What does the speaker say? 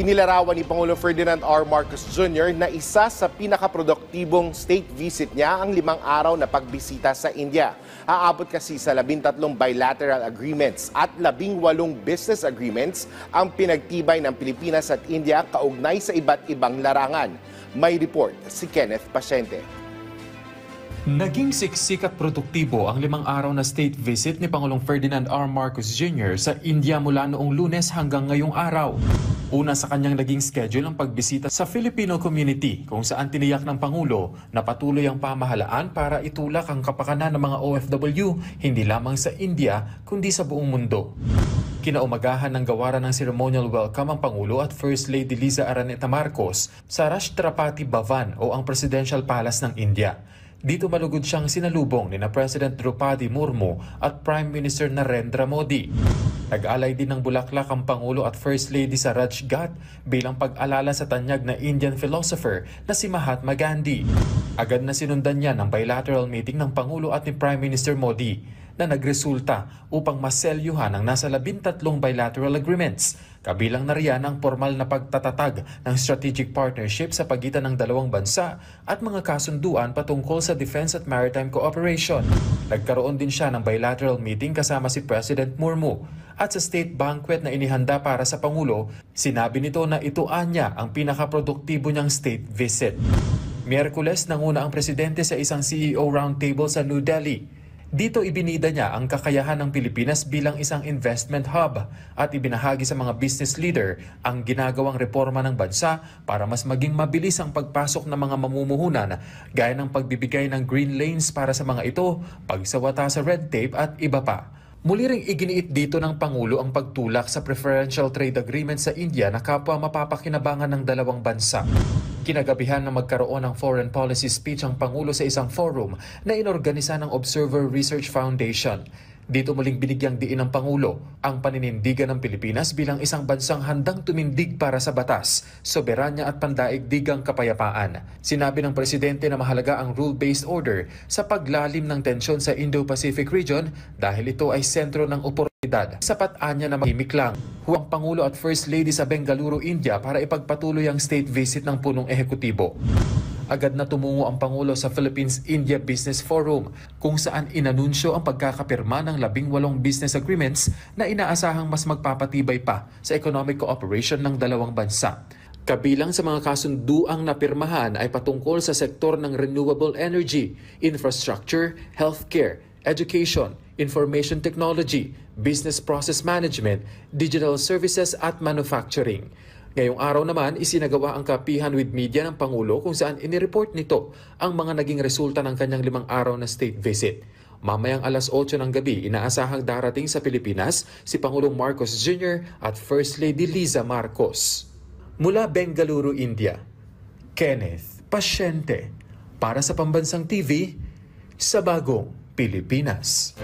Inilarawan ni Pangulong Ferdinand R. Marcos Jr. na isa sa pinakaproduktibong state visit niya ang 5 araw na pagbisita sa India. Aabot kasi sa 13 bilateral agreements at 18 business agreements ang pinagtibay ng Pilipinas at India kaugnay sa iba't ibang larangan. May report si Kenneth Pasyente. Naging siksik at produktibo ang 5 araw na state visit ni Pangulong Ferdinand R. Marcos Jr. sa India mula noong Lunes hanggang ngayong araw. Una sa kanyang naging schedule ang pagbisita sa Filipino community kung saan tiniyak ng Pangulo na patuloy ang pamahalaan para itulak ang kapakanan ng mga OFW hindi lamang sa India kundi sa buong mundo. Kinaumagahan ng gawaran ng ceremonial welcome ang Pangulo at First Lady Liza Araneta Marcos sa Rashtrapati Bhavan o ang Presidential Palace ng India. Dito malugod siyang sinalubong ni President Draupadi Murmu at Prime Minister Narendra Modi. Nag-alay din ng bulaklak ang Pangulo at First Lady sa Rajghat bilang pag-alala sa tanyag na Indian philosopher na si Mahatma Gandhi. Agad na sinundan niya ng bilateral meeting ng Pangulo at ni Prime Minister Modi na nagresulta upang maselyuhan ang nasa 13 bilateral agreements. Kabilang na riyan ang formal na pagtatatag ng strategic partnership sa pagitan ng dalawang bansa at mga kasunduan patungkol sa defense at maritime cooperation. Nagkaroon din siya ng bilateral meeting kasama si President Murmu at sa state banquet na inihanda para sa Pangulo, sinabi nito na ito anya ang pinakaproduktibo niyang state visit. Miyerkules nanguna ang presidente sa isang CEO roundtable sa New Delhi. Dito ibinida niya ang kakayahan ng Pilipinas bilang isang investment hub at ibinahagi sa mga business leader ang ginagawang reforma ng bansa para mas maging mabilis ang pagpasok ng mga mamumuhunan gaya ng pagbibigay ng green lanes para sa mga ito, pagsawata sa red tape at iba pa. Muli ring iginiit dito ng Pangulo ang pagtulak sa preferential trade agreement sa India na kapwa mapapakinabangan ng dalawang bansa. Kinagabihan na magkaroon ng foreign policy speech ang Pangulo sa isang forum na inorganisa ng Observer Research Foundation. Dito muling binigyang diin ng Pangulo ang paninindigan ng Pilipinas bilang isang bansang handang tumindig para sa batas, soberanya at pandaigdigang kapayapaan. Sinabi ng Presidente na mahalaga ang rule-based order sa paglalim ng tensyon sa Indo-Pacific region dahil ito ay sentro ng oportunidad. Sapat anya na mahimik lang ang Pangulo at First Lady sa Bengaluru, India para ipagpatuloy ang state visit ng punong ehekutibo. Agad na tumungo ang Pangulo sa Philippines-India Business Forum kung saan inanunsyo ang pagkakapirma ng 18 business agreements na inaasahang mas magpapatibay pa sa economic cooperation ng dalawang bansa. Kabilang sa mga kasunduang napirmahan ay patungkol sa sektor ng renewable energy, infrastructure, healthcare, education, information technology, business process management, digital services at manufacturing. Ngayong araw naman, isinagawa ang kapihan with media ng Pangulo kung saan inireport nito ang mga naging resulta ng kanyang 5 araw na state visit. Mamayang alas 8 ng gabi, inaasahang darating sa Pilipinas si Pangulong Marcos Jr. at First Lady Liza Marcos. Mula Bengaluru, India, Kenneth Pasyente para sa Pambansang TV sa Bagong Pilipinas.